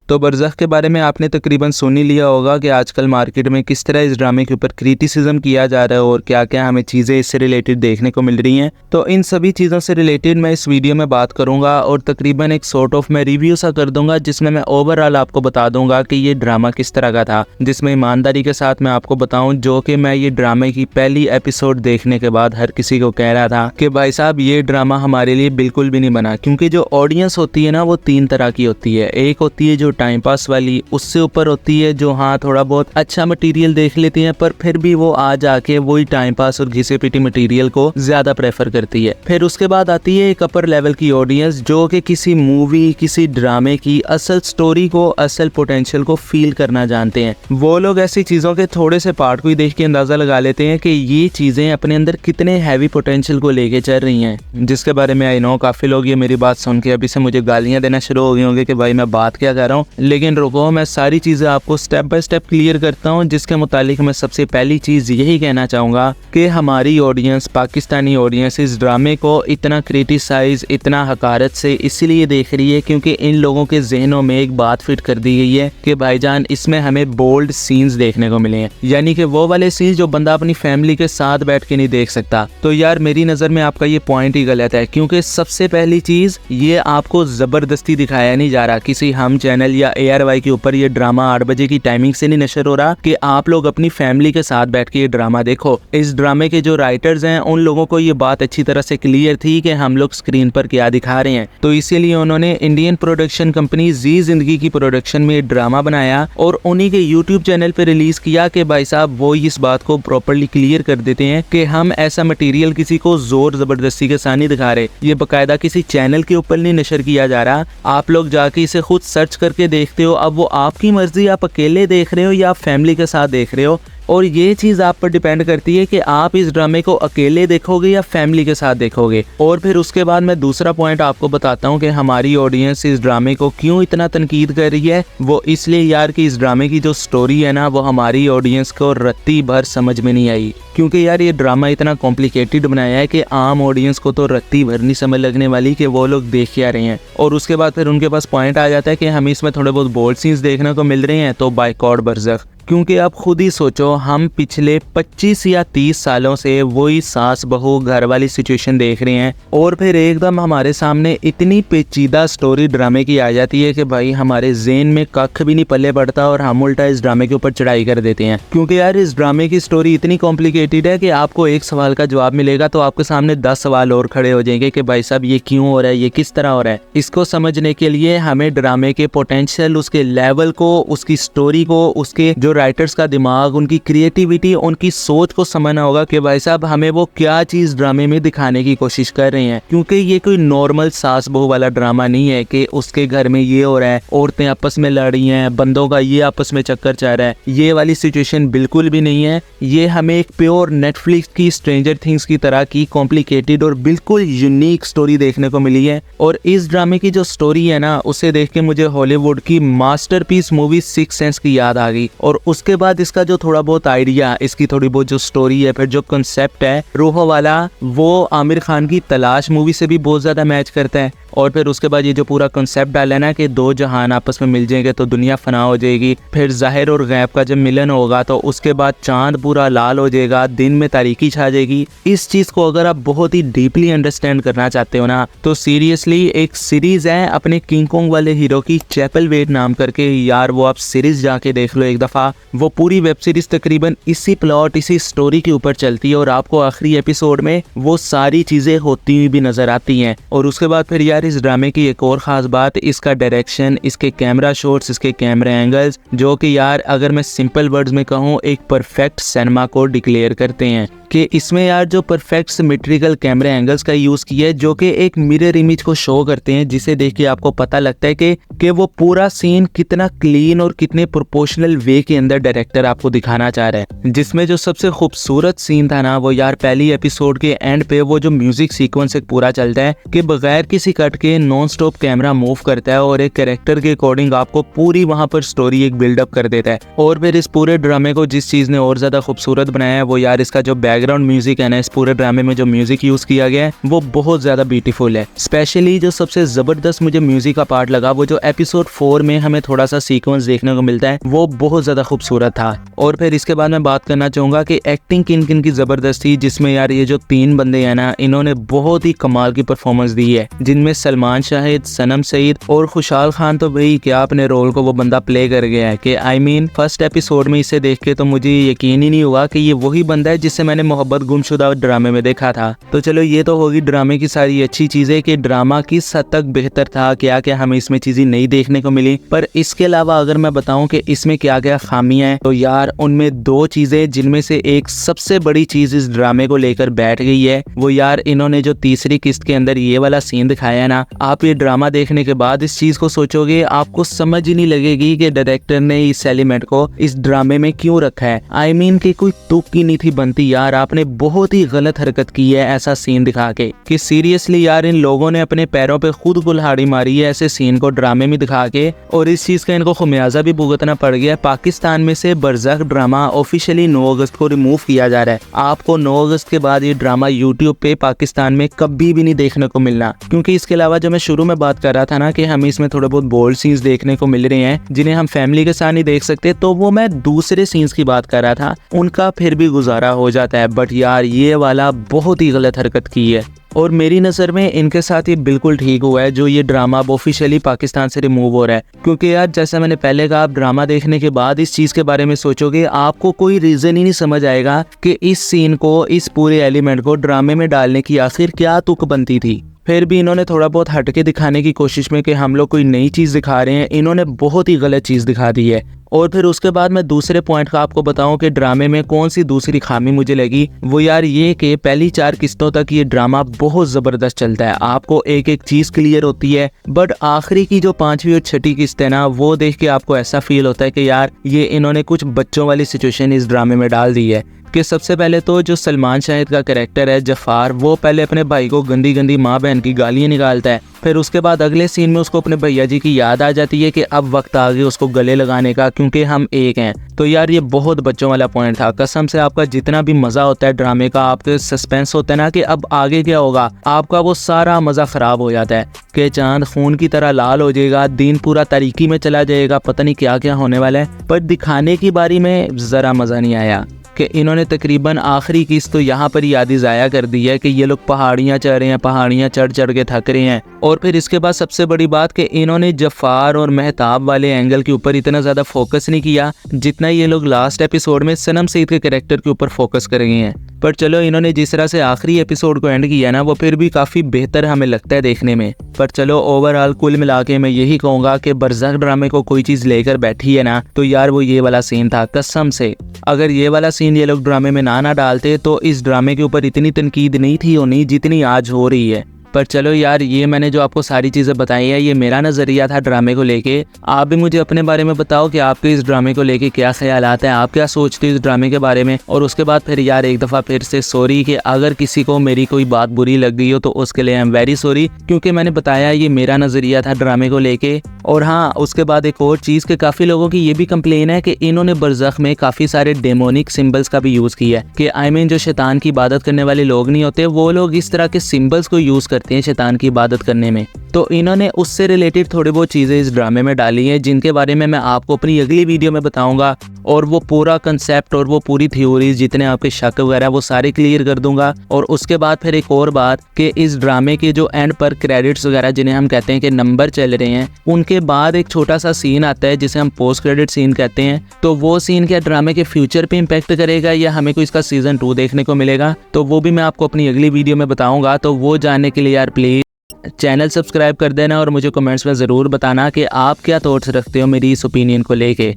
तो बरज़ख के बारे में आपने तकरीबन सुन ही लिया होगा कि आजकल मार्केट में किस तरह इस ड्रामे के ऊपर क्रिटिसिज्म किया जा रहा है और क्या क्या हमें चीज़ें इससे रिलेटेड देखने को मिल रही हैं। तो इन सभी चीज़ों से रिलेटेड मैं इस वीडियो में बात करूंगा और तकरीबन एक सॉर्ट ऑफ मैं रिव्यू सा कर दूंगा जिसमें मैं ओवरऑल आपको बता दूंगा कि ये ड्रामा किस तरह का था, जिसमें ईमानदारी के साथ मैं आपको बताऊं जो कि मैं ये ड्रामे की पहली एपिसोड देखने के बाद हर किसी को कह रहा था कि भाई साहब ये ड्रामा हमारे लिए बिल्कुल भी नहीं बना। क्योंकि जो ऑडियंस होती है ना वो 3 तरह की होती है। एक होती है जो टाइम पास वाली, उससे ऊपर होती है जो हाँ थोड़ा बहुत अच्छा मटेरियल देख लेती है पर फिर भी वो आ जाके वही टाइम पास और घिसे पिटी मटेरियल को ज्यादा प्रेफर करती है। फिर उसके बाद आती है एक अपर लेवल की ऑडियंस जो कि किसी मूवी किसी ड्रामे की असल स्टोरी को असल पोटेंशियल को फील करना जानते हैं। वो लोग ऐसी चीजों के थोड़े से पार्ट को ही देख के अंदाजा लगा लेते हैं कि ये चीजें अपने अंदर कितने हैवी पोटेंशियल को लेके चल रही हैं, जिसके बारे में आई नो काफी लोग ये मेरी बात सुन के अभी से मुझे गालियां देना शुरू हो गए होंगे कि भाई मैं बात क्या कर रहा हूँ। लेकिन रुको, मैं सारी चीजें आपको स्टेप बाय स्टेप क्लियर करता हूँ, जिसके मुतालिक मैं सबसे पहली चीज यही कहना चाहूंगा कि हमारी ऑडियंस, पाकिस्तानी ऑडियंस इस ड्रामे को इतना क्रिटिसाइज, इतना हकारत से इसलिए देख रही है क्योंकि इन लोगों के जहनों में एक बात फिट कर दी गई है कि भाईजान इसमें हमें बोल्ड सीन्स देखने को मिले हैं, यानी कि वो वाले सीन्स जो बंदा अपनी फैमिली के साथ बैठ के नहीं देख सकता। तो यार मेरी नजर में आपका ये पॉइंट ही गलत है, क्योंकि सबसे पहली चीज ये आपको जबरदस्ती दिखाया नहीं जा रहा। किसी हम चैनल या ARY के ऊपर ये ड्रामा 8 बजे की टाइमिंग से नहीं नशर हो रहा कि आप लोग अपनी फैमिली के साथ बैठ के ये ड्रामा देखो। इस ड्रामे के जो राइटर्स हैं उन लोगों को ये बात अच्छी तरह से क्लियर थी कि हम लोग स्क्रीन पर क्या दिखा रहे हैं, तो इसीलिए उन्होंने इंडियन प्रोडक्शन कंपनी जी जिंदगी की प्रोडक्शन में ड्रामा बनाया और उन्हीं के यूट्यूब चैनल पे रिलीज किया कि भाई साहब वो इस बात को प्रॉपर्ली क्लियर कर देते हैं कि हम ऐसा मटेरियल किसी को जोर जबरदस्ती के साथ नहीं दिखा रहे। ये बकायदा किसी चैनल के ऊपर नहीं नशर किया जा रहा, आप लोग जाके इसे खुद सर्च करके देखते हो। अब वो आपकी मर्जी, आप अकेले देख रहे हो या फैमिली के साथ देख रहे हो, और ये चीज़ आप पर डिपेंड करती है कि आप इस ड्रामे को अकेले देखोगे या फैमिली के साथ देखोगे। और फिर उसके बाद मैं दूसरा पॉइंट आपको बताता हूँ कि हमारी ऑडियंस इस ड्रामे को क्यों इतना तनकीद कर रही है। वो इसलिए यार कि इस ड्रामे की जो स्टोरी है ना वो हमारी ऑडियंस को रत्ती भर समझ में नहीं आई, क्योंकि यार ये ड्रामा इतना कॉम्प्लिकेटेड बनाया है कि आम ऑडियंस को तो रत्ती भर नहीं समझ लगने वाली कि वो लोग देख क्या रहे हैं। और उसके बाद फिर उनके पास पॉइंट आ जाता है कि हमें इसमें थोड़े बहुत बोल्ड सीन्स देखने को मिल रहे हैं तो बायकॉट बरज़ख। क्योंकि आप खुद ही सोचो, हम पिछले 25 या 30 सालों से वही सास बहू घर वाली सिचुएशन देख रहे हैं और फिर एकदम हमारे सामने इतनी पेचीदा स्टोरी ड्रामे की आ जाती है कि भाई हमारे ज़हन में कख भी नहीं पल्ले पड़ता और हम उल्टा इस ड्रामे के ऊपर चढ़ाई कर देते हैं। क्योंकि यार इस ड्रामे की स्टोरी इतनी कॉम्प्लिकेटेड है कि आपको एक सवाल का जवाब मिलेगा तो आपके सामने 10 सवाल और खड़े हो जाएंगे कि भाई साहब ये क्यों हो रहा है, ये किस तरह हो रहा है। इसको समझने के लिए हमें ड्रामे के पोटेंशियल, उसके लेवल को, उसकी स्टोरी को, उसके जो राइटर्स का दिमाग, उनकी क्रिएटिविटी, उनकी सोच को समझना होगा कि भाई साहब हमें वो क्या चीज ड्रामे में दिखाने की कोशिश कर रहे हैं। क्योंकि ये कोई नॉर्मल सास बहू वाला ड्रामा नहीं है कि उसके घर में ये हो रहा है, औरतें आपस में लड़ रही हैं, बंदों का ये आपस में चक्कर चल रहा है, ये वाली सिचुएशन बिल्कुल भी नहीं है। ये हमें एक प्योर नेटफ्लिक्स की स्ट्रेंजर थिंग्स की तरह की कॉम्प्लिकेटेड और बिल्कुल यूनिक स्टोरी देखने को मिली है। और इस ड्रामे की जो स्टोरी है ना उसे देख के मुझे हॉलीवुड की मास्टरपीस मूवी सिक्स सेंस की याद आ गई। और उसके बाद इसका जो थोड़ा बहुत आइडिया, इसकी थोड़ी बहुत जो स्टोरी है, फिर जो कॉन्सेप्ट है रूह वाला, वो आमिर खान की तलाश मूवी से भी बहुत ज्यादा मैच करता है। और फिर उसके बाद ये जो पूरा कॉन्सेप्ट डाला है ना कि दो जहान आपस में मिल जाएंगे तो दुनिया फना हो जाएगी, फिर जाहिर और गैब का जब मिलन होगा तो उसके बाद चांद पूरा लाल हो जाएगा, दिन में तारीकी छा जाएगी। इस चीज को अगर आप बहुत ही डीपली अंडरस्टैंड करना चाहते हो ना तो सीरियसली एक सीरीज है अपने किंग कॉन्ग वाले हीरो की, चैपल वेट नाम करके, यार वो आप सीरीज जाके देख लो एक दफा। वो पूरी वेब सीरीज तकरीबन इसी प्लॉट, इसी स्टोरी के ऊपर चलती है और आपको आखिरी एपिसोड में वो सारी चीजें होती हुई भी नजर आती हैं। और उसके बाद फिर यार इस ड्रामे की एक और खास बात, इसका डायरेक्शन, इसके कैमरा शॉट्स, इसके कैमरा एंगल्स, जो कि यार अगर मैं सिंपल वर्ड्स में कहूँ एक परफेक्ट सिनेमा को डिक्लेयर करते हैं। कि इसमें यार जो परफेक्ट सिमेट्रिकल कैमरा एंगल्स का यूज किया है जो कि एक मिरर इमेज को शो करते हैं, जिसे देख के आपको पता लगता है कि वो पूरा सीन कितना क्लीन और कितने प्रोपोर्शनल वे के अंदर डायरेक्टर आपको दिखाना चाह रहा है। जिसमें जो सबसे खूबसूरत सीन था ना वो यार पहली एपिसोड के एंड पे वो जो म्यूजिक सीक्वेंस एक पूरा चलता है कि बगैर किसी कट हट के नॉन स्टॉप कैमरा मूव करता है और एक कैरेक्टर के अकॉर्डिंग आपको पूरी वहाँ पर स्टोरी एक बिल्डअप कर देता है। और फिर इस पूरे ड्रामे को जिस चीज़ ने और ज़्यादा खूबसूरत बनाया है वो यार इसका जो बैकग्राउंड म्यूजिक है ना, इस पूरे ड्रामे में जो म्यूजिक यूज़ किया गया है वो बहुत ज़्यादा ब्यूटीफुल है। स्पेशली जो सबसे ज़बरदस्त मुझे म्यूजिक का पार्ट लगा वो जो एपिसोड 4 में हमें थोड़ा सा सीक्वेंस देखने को मिलता है वो बहुत ज़्यादा खूबसूरत था। और फिर इसके बाद मैं बात करना चाहूँगा कि एक्टिंग किन किन की ज़बरदस्त थी, जिसमें यार ये जो 3 बंदे हैं ना, इन्होंने बहुत ही कमाल की परफॉर्मेंस दी है, जिनमें सलमान शाहिद, सनम सईद और खुशहाल खान तो भाई क्या अपने रोल को वो बंदा प्ले कर गया है कि आई मीन फर्स्ट एपिसोड में इसे देख के तो मुझे यकीन ही नहीं हुआ कि ये वही बंदा है जिससे मैंने मोहब्बत गुमशुदा ड्रामे में देखा था। तो चलो ये तो होगी ड्रामे की सारी अच्छी चीज़ें कि ड्रामा किस हद तक बेहतर था, क्या क्या हमें इसमें चीज़ें नहीं देखने को मिली। पर इसके अलावा अगर मैं बताऊं कि इसमें क्या क्या खामियां हैं तो यार उनमें 2 चीज़ें, जिनमें से एक सबसे बड़ी चीज़ इस ड्रामे को लेकर बैठ गई है वो यार इन्होंने जो तीसरी किस्त के अंदर ये वाला सीन दिखाया है ना, आप ये ड्रामा देखने के बाद इस चीज़ को सोचोगे आपको समझ ही नहीं लगेगी कि डायरेक्टर ने इस एलिमेंट को इस ड्रामे में क्यों रखा है। आई मीन कि कोई तुक की नहीं थी बनती यार, आपने बहुत ही गलत हरकत की है ऐसा सीन दिखा के कि सीरियसली यार इन लोगों ने अपने पैरों पे खुद कुल्हाड़ी मारी है ऐसे सीन को ड्रामे में दिखा के, और इस चीज़ का इनको खुमियाजा भी भुगतना पड़ गया। पाकिस्तान में से बरज़ख ड्रामा ऑफिशियली 9 अगस्त को रिमूव किया जा रहा है। आपको 9 अगस्त के बाद ये ड्रामा यूट्यूब पे पाकिस्तान में कभी भी नहीं देखने को मिलना, क्योंकि इसके अलावा जो मैं शुरू में बात कर रहा था ना कि हमें इसमें थोड़े बहुत बोल्ड सीन्स देखने को मिल रहे हैं जिन्हें हम फैमिली के साथ नहीं देख सकते, तो वो मैं दूसरे सीन्स की बात कर रहा था, उनका फिर भी गुजारा हो जाता है। बट यार ये वाला बहुत ही गलत हरकत की है और मेरी नज़र में इनके साथ ये बिल्कुल ठीक हुआ है जो ये ड्रामा अब ऑफिशियली पाकिस्तान से रिमूव हो रहा है। क्योंकि यार जैसा मैंने पहले कहा, आप ड्रामा देखने के बाद इस चीज़ के बारे में सोचोगे आपको कोई रीज़न ही नहीं समझ आएगा कि इस सीन को, इस पूरे एलिमेंट को ड्रामे में डालने की आखिर क्या तुक बनती थी। फिर भी इन्होंने थोड़ा बहुत हटके दिखाने की कोशिश में कि हम लोग कोई नई चीज़ दिखा रहे हैं, इन्होंने बहुत ही गलत चीज़ दिखा दी है। और फिर उसके बाद मैं दूसरे पॉइंट का आपको बताऊं कि ड्रामे में कौन सी दूसरी खामी मुझे लगी, वो यार ये कि पहली 4 किस्तों तक ये ड्रामा बहुत ज़बरदस्त चलता है, आपको एक एक चीज़ क्लियर होती है। बट आखिरी की जो 5वीं और 6ठी किस्त है ना, वो देख के आपको ऐसा फील होता है कि यार ये इन्होंने कुछ बच्चों वाली सिचुएशन इस ड्रामे में डाल दी है। कि सबसे पहले तो जो सलमान शाहिद का कैरेक्टर है जफ़ार, वो पहले अपने भाई को गंदी गंदी माँ बहन की गालियाँ निकालता है, फिर उसके बाद अगले सीन में उसको अपने भैया जी की याद आ जाती है कि अब वक्त आ गया उसको गले लगाने का क्योंकि हम एक हैं। तो यार ये बहुत बच्चों वाला पॉइंट था। कसम से आपका जितना भी मज़ा होता है ड्रामे का, आपके सस्पेंस होता है ना कि अब आगे क्या होगा, आपका वो सारा मज़ा ख़राब हो जाता है कि चांद खून की तरह लाल हो जाएगा, दिन पूरा तारीकी में चला जाएगा, पता नहीं क्या क्या होने वाला है। पर दिखाने की बारी में ज़रा मज़ा नहीं आया कि इन्होंने तकरीबन आखिरी किस्त तो यहाँ पर याद ज़ाया कर दी है कि ये लोग पहाड़ियाँ चढ़ रहे हैं, पहाड़ियाँ चढ़ चढ़ के थक रहे हैं। और फिर इसके बाद सबसे बड़ी बात कि इन्होंने जफ़ार और महताब वाले एंगल के ऊपर इतना ज़्यादा फोकस नहीं किया जितना ये लोग लास्ट एपिसोड में सनम सईद के कैरेक्टर के ऊपर फोकस कर गए हैं। पर चलो इन्होंने जिस तरह से आखिरी एपिसोड को एंड किया ना, वो फिर भी काफ़ी बेहतर हमें लगता है देखने में। पर चलो ओवरऑल कुल मिला के मैं यही कहूँगा कि बरज़ख ड्रामे को कोई चीज़ लेकर बैठी है ना, तो यार वो ये वाला सीन था। कसम से अगर ये वाला सीन ये लोग ड्रामे में ना डालते तो इस ड्रामे के ऊपर इतनी तनकीद नहीं थी होनी जितनी आज हो रही है। पर चलो यार, ये मैंने जो आपको सारी चीज़ें बताई है ये मेरा नज़रिया था ड्रामे को लेके। आप भी मुझे अपने बारे में बताओ कि आपके इस ड्रामे को लेके क्या ख्यालात हैं, आप क्या सोचते हो इस ड्रामे के बारे में। और उसके बाद फिर यार एक दफ़ा फिर से सॉरी कि अगर किसी को मेरी कोई बात बुरी लग गई हो तो उसके लिए आई एम वेरी सॉरी, क्योंकि मैंने बताया ये मेरा नज़रिया था ड्रामे को लेके। और हाँ, उसके बाद एक और चीज़ के काफ़ी लोगों की ये भी कंप्लेन है कि इन्होंने बरज़ख में काफ़ी सारे डेमोनिक सिम्बल्स का भी यूज़ किया है कि आई मीन जो शैतान की इबादत करने वाले लोग नहीं होते, वो लोग इस तरह के सिम्बल्स को यूज़ करते हैं शैतान की इबादत करने में। तो इन्होंने उससे रिलेटेड थोड़ी बहुत चीज़ें इस ड्रामे में डाली हैं जिनके बारे में मैं आपको अपनी अगली वीडियो में बताऊंगा, और वो पूरा कंसेप्ट और वो पूरी थ्योरीज जितने आपके शक वगैरह वो सारे क्लियर कर दूंगा। और उसके बाद फिर एक और बात कि इस ड्रामे के जो एंड पर क्रेडिट्स वगैरह जिन्हें हम कहते हैं कि नंबर चल रहे हैं, उनके बाद एक छोटा सा सीन आता है जिसे हम पोस्ट क्रेडिट सीन कहते हैं। तो वो सीन क्या ड्रामे के फ्यूचर पे इम्पैक्ट करेगा या हमें कोई इसका सीजन 2 देखने को मिलेगा, तो वो भी मैं आपको अपनी अगली वीडियो में बताऊंगा। तो वो जानने के लिए यार प्लीज़ चैनल सब्सक्राइब कर देना और मुझे कमेंट्स में ज़रूर बताना कि आप क्या थॉट्स रखते हो मेरी इस ओपिनियन को लेके।